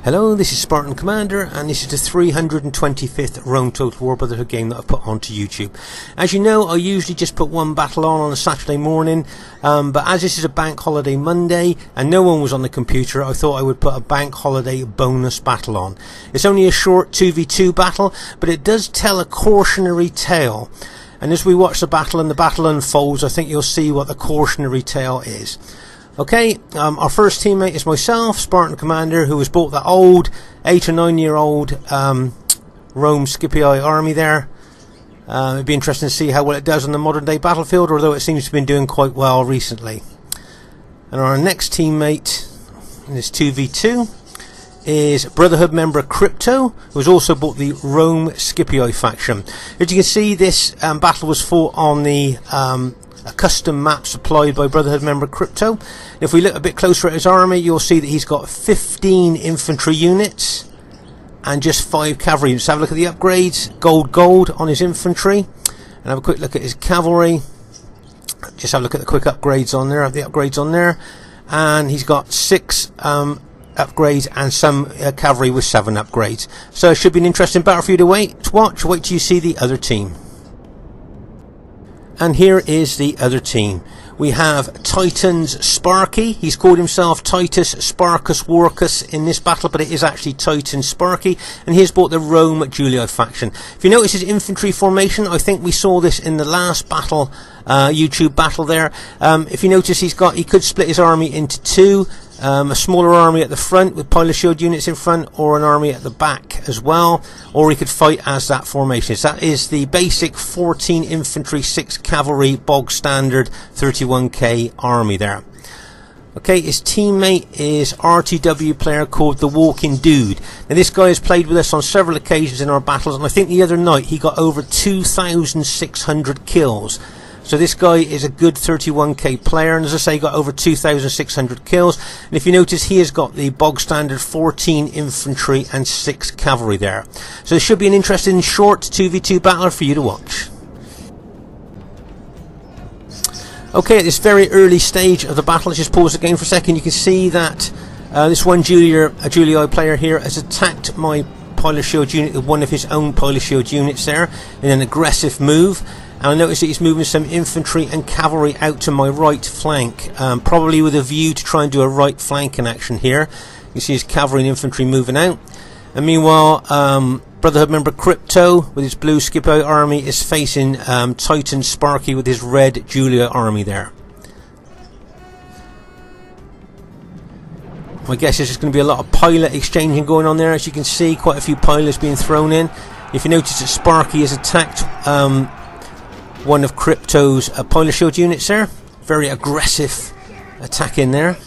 Hello, this is Spartan Commander, and this is the 325th Rome Total War Brotherhood game that I've put onto YouTube. As you know, I usually just put one battle on a Saturday morning, but as this is a bank holiday Monday and no one was on the computer, I thought I would put a bank holiday bonus battle on. It's only a short 2v2 battle, but it does tell a cautionary tale. And as we watch the battle and the battle unfolds, I think you'll see what the cautionary tale is. Okay, our first teammate is myself, Spartan Commander, who has bought that old 8 or 9 year old Rome Scipii army there. It'd be interesting to see how well it does on the modern day battlefield, although it seems to have been doing quite well recently. And our next teammate in this 2v2 is Brotherhood member Crypto, who has also bought the Rome Scipii faction. As you can see, this battle was fought on the a custom map supplied by Brotherhood member Crypto. If we look a bit closer at his army, you'll see that he's got 15 infantry units and just 5 cavalry units. Have a look at the upgrades. Gold on his infantry, and have a quick look at his cavalry. Just have a look at the quick upgrades on there. Have the upgrades on there, and he's got 6 upgrades and some cavalry with 7 upgrades. So it should be an interesting battle for you to watch. Wait till you see the other team. And here is the other team. We have Titan's Sparky. He's called himself Titus Sparkus Warcus in this battle, but it is actually Titan Sparky. And he's bought the Rome Julii faction. If you notice his infantry formation, I think we saw this in the last battle, YouTube battle there. If you notice, he could split his army into 2. A smaller army at the front with pilot shield units in front, or an army at the back as well, or he could fight as that formation. So that is the basic 14 infantry, 6 cavalry, bog standard 31k army there. Okay, his teammate is RTW player called the Walking Dude. Now this guy has played with us on several occasions in our battles, and I think the other night he got over 2,600 kills. So this guy is a good 31k player, and as I say, got over 2,600 kills. And if you notice, he has got the bog standard 14 infantry and 6 cavalry there. So it should be an interesting short 2v2 battle for you to watch. Okay, at this very early stage of the battle, let's just pause the game for a second. You can see that this one Julii player here has attacked my pilot shield unit with one of his own pilot shield units there in an aggressive move. And I notice that he's moving some infantry and cavalry out to my right flank, probably with a view to try and do a right flanking action here. You see his cavalry and infantry moving out. And meanwhile, Brotherhood member Crypto with his blue Scipii army is facing Titan Sparky with his red Julii army there. My guess is there's going to be a lot of pilot exchanging going on there. As you can see, quite a few pilots being thrown in. If you notice that Sparky has attacked one of Crypto's pilot shield units there. Very aggressive attack in there.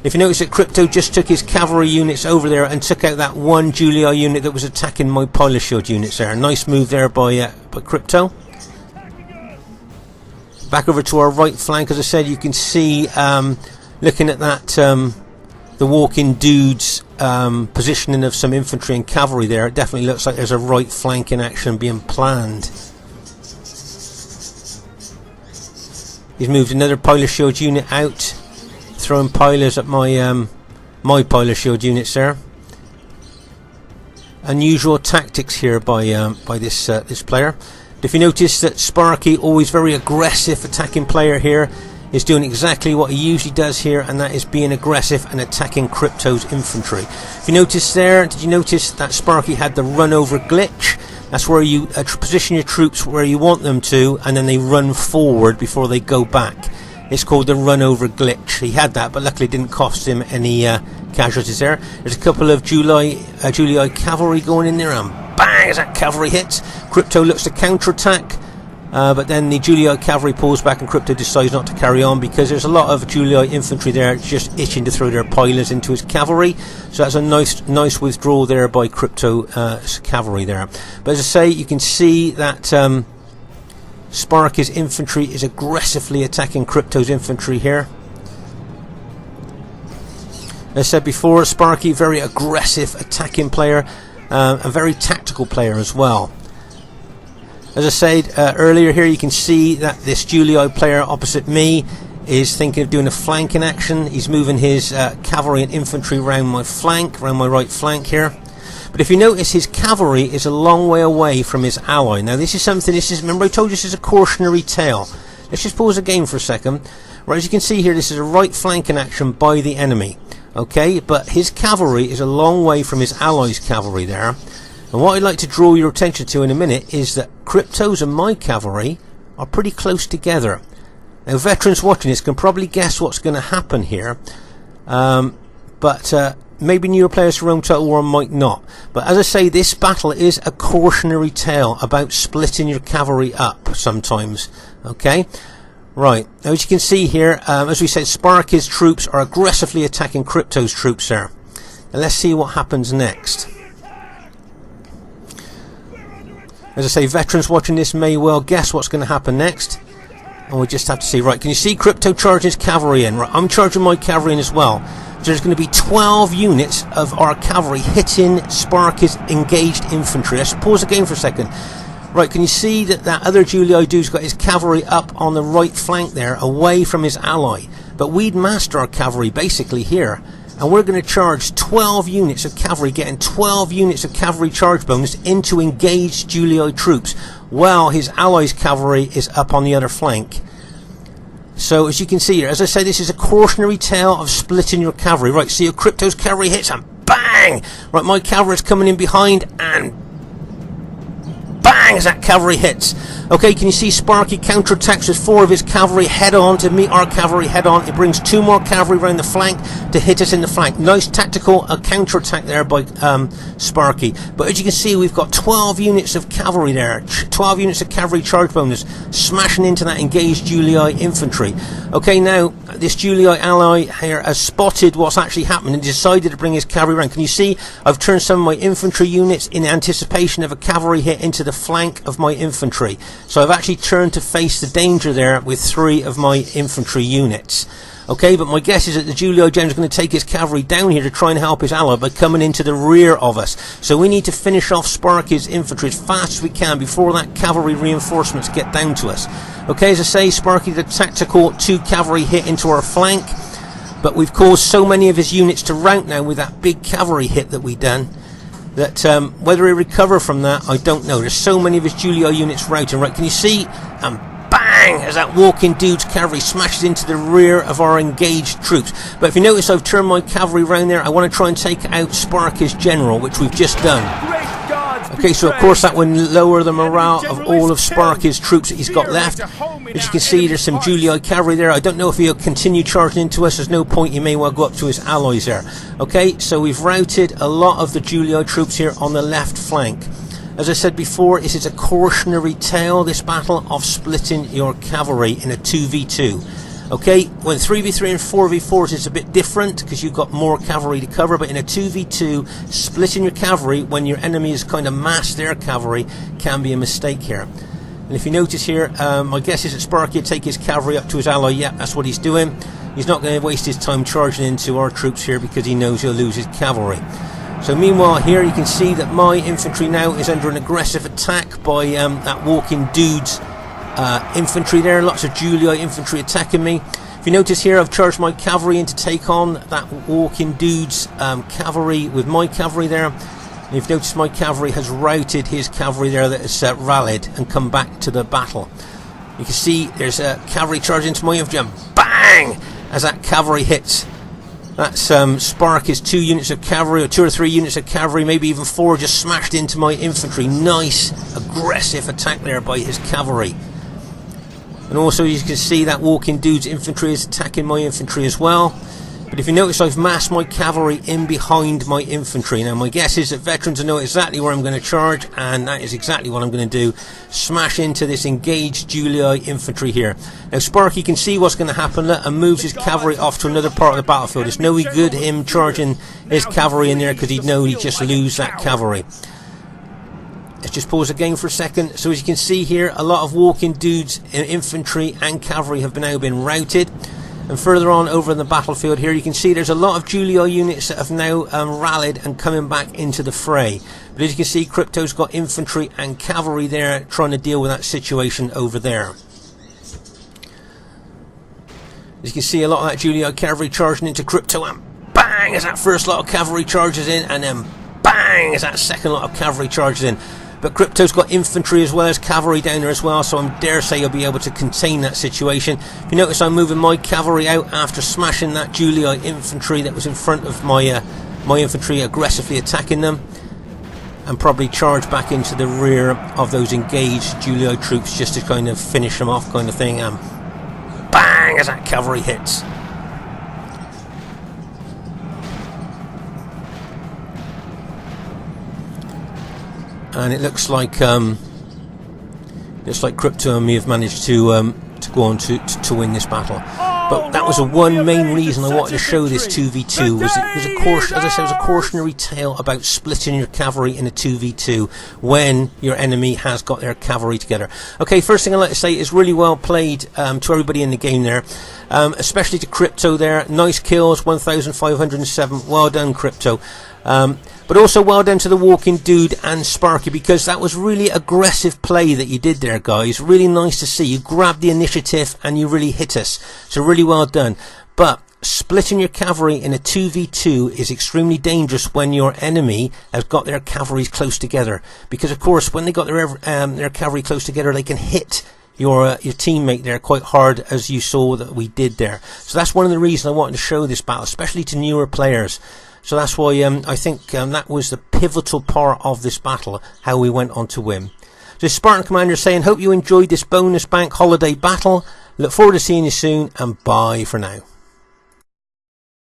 If you notice that Crypto just took his cavalry units over there and took out that one Julii unit that was attacking my pilot shield units there. Nice move there by Crypto. Back over to our right flank, as I said, you can see, looking at that, the Walking Dude's positioning of some infantry and cavalry there. It definitely looks like there's a right flank in action being planned. He's moved another pilot shield unit out, throwing pilers at my my pilot shield units there. Unusual tactics here by this player. If you notice that Sparky, always very aggressive attacking player here, is doing exactly what he usually does here, and that is being aggressive and attacking Crypto's infantry. If you notice there, did you notice that Sparky had the run over glitch? That's where you position your troops where you want them to, and then they run forward before they go back. It's called the run over glitch. He had that, but luckily it didn't cost him any casualties there. There's a couple of Julii cavalry going in there, and bang, as that cavalry hits, Crypto looks to counterattack, but then the Julii cavalry pulls back and Crypto decides not to carry on because there's a lot of Julii infantry there just itching to throw their pilers into his cavalry. So that's a nice withdrawal there by Crypto's cavalry there. But as I say, you can see that Sparky's infantry is aggressively attacking Crypto's infantry here. As I said before, Sparky, very aggressive attacking player, a very tactical player as well. As I said earlier here, you can see that this Julii player opposite me is thinking of doing a flanking action. He's moving his cavalry and infantry around my flank, around my right flank here. But if you notice, his cavalry is a long way away from his ally. Now this is something, remember I told you this is a cautionary tale. Let's just pause the game for a second. Right, as you can see here, this is a right flanking action by the enemy. Okay, but his cavalry is a long way from his allies' cavalry there. And what I'd like to draw your attention to in a minute is that Crypto's and my cavalry are pretty close together. Now veterans watching this can probably guess what's going to happen here. But maybe newer players to Rome Total War might not. But as I say, this battle is a cautionary tale about splitting your cavalry up sometimes. Okay? Right, now as you can see here, as we said, Sparky's troops are aggressively attacking Crypto's troops there. Now let's see what happens next. As I say, veterans watching this may well guess what's going to happen next. And we just have to see. Right, can you see Crypto charging his cavalry in? Right, I'm charging my cavalry in as well. So there's going to be 12 units of our cavalry hitting Sparky's engaged infantry. Let's pause the game for a second. Right, can you see that other Julii dude's got his cavalry up on the right flank there, away from his ally? But we'd massed our cavalry basically here, and we're going to charge 12 units of cavalry, getting 12 units of cavalry charge bonus into engaged Julii troops, while his allies' cavalry is up on the other flank. So as you can see here, as I say, this is a cautionary tale of splitting your cavalry. Right, see your Crypto's cavalry hits and bang! Right, my cavalry's coming in behind and bang as that cavalry hits. Okay, can you see Sparky counterattacks with 4 of his cavalry head on to meet our cavalry head on. It brings 2 more cavalry around the flank to hit us in the flank. Nice tactical counterattack there by Sparky. But as you can see, we've got 12 units of cavalry there. 12 units of cavalry charge bonus smashing into that engaged Julii infantry. Okay, now this Julii ally here has spotted what's actually happening and decided to bring his cavalry around. Can you see I've turned some of my infantry units in anticipation of a cavalry hit into the flank of my infantry. So I've actually turned to face the danger there with 3 of my infantry units. Okay, but my guess is that the Julii general is going to take his cavalry down here to try and help his ally by coming into the rear of us. So we need to finish off Sparky's infantry as fast as we can before that cavalry reinforcements get down to us. Okay, as I say, Sparky did a tactical 2 cavalry hit into our flank, but we've caused so many of his units to rout now with that big cavalry hit that we've done, that whether he recover from that, I don't know. There's so many of his Julii units routing. Right, can you see? And bang! As that walking dude's cavalry smashes into the rear of our engaged troops. But if you notice, I've turned my cavalry round there. I want to try and take out Sparky's general, which we've just done. Okay, so of course that would lower the morale of all of Sparky's troops that he's got left. As you can see, there's some Julii cavalry there. I don't know if he'll continue charging into us. There's no point. He may well go up to his allies there. Okay, so we've routed a lot of the Julii troops here on the left flank. As I said before, this is a cautionary tale, this battle, of splitting your cavalry in a 2v2. Okay, when 3v3 and 4v4 is a bit different because you've got more cavalry to cover, but in a 2v2, splitting your cavalry when your enemy has kind of massed their cavalry can be a mistake here. And if you notice here, my guess is that Sparky will take his cavalry up to his ally. Yeah, that's what he's doing. He's not going to waste his time charging into our troops here because he knows he'll lose his cavalry. So meanwhile here you can see that my infantry now is under an aggressive attack by that walking dude's infantry there. Lots of Julii infantry attacking me. If you notice here, I've charged my cavalry in to take on that walking dude's cavalry with my cavalry there. And you've noticed my cavalry has routed his cavalry there that has rallied and come back to the battle. You can see there's a cavalry charging into my infantry and bang! As that cavalry hits. That's Sparky's 2 units of cavalry, or 2 or 3 units of cavalry, maybe even 4, just smashed into my infantry. Nice aggressive attack there by his cavalry. And also you can see that walking dude's infantry is attacking my infantry as well. But if you notice, I've massed my cavalry in behind my infantry. Now my guess is that veterans will know exactly where I'm going to charge, and that is exactly what I'm going to do. Smash into this engaged Julii infantry here. Now Sparky can see what's going to happen and moves his cavalry off to another part of the battlefield. It's no good him charging his cavalry in there because he'd know he'd just lose that cavalry. Let's just pause the game for a second. So as you can see here, a lot of walking dudes, infantry and cavalry have now been routed. And further on over in the battlefield here, you can see there's a lot of Julii units that have now rallied and coming back into the fray. But as you can see, Crypto's got infantry and cavalry there trying to deal with that situation over there. As you can see, a lot of that Julii cavalry charging into Crypto, and bang as that first lot of cavalry charges in, and then bang as that second lot of cavalry charges in. But Crypto's got infantry as well as cavalry down there as well, so I dare say you'll be able to contain that situation. If you notice, I'm moving my cavalry out after smashing that Julii infantry that was in front of my my infantry, aggressively attacking them, and probably charge back into the rear of those engaged Julii troops just to kind of finish them off, kind of thing. And bang as that cavalry hits. And it looks like Crypto and me have managed to go on to win this battle. But that was the one main reason I wanted to show this 2v2. As I said, it was a cautionary tale about splitting your cavalry in a 2v2 when your enemy has got their cavalry together. Okay, first thing I'd like to say is really well played to everybody in the game there, especially to Crypto there. Nice kills, 1,507. Well done, Crypto. But also well done to the Walking Dude and Sparky, because that was really aggressive play that you did there, guys. Really nice to see. You grabbed the initiative and you really hit us. So really well done. But splitting your cavalry in a 2v2 is extremely dangerous when your enemy has got their cavalries close together. Because, of course, when they got their cavalry close together, they can hit your teammate there quite hard, as you saw that we did there. So that's one of the reasons I wanted to show this battle, especially to newer players. So that's why I think that was the pivotal part of this battle, how we went on to win. So Spartan Commander saying, hope you enjoyed this bonus bank holiday battle. Look forward to seeing you soon, and bye for now.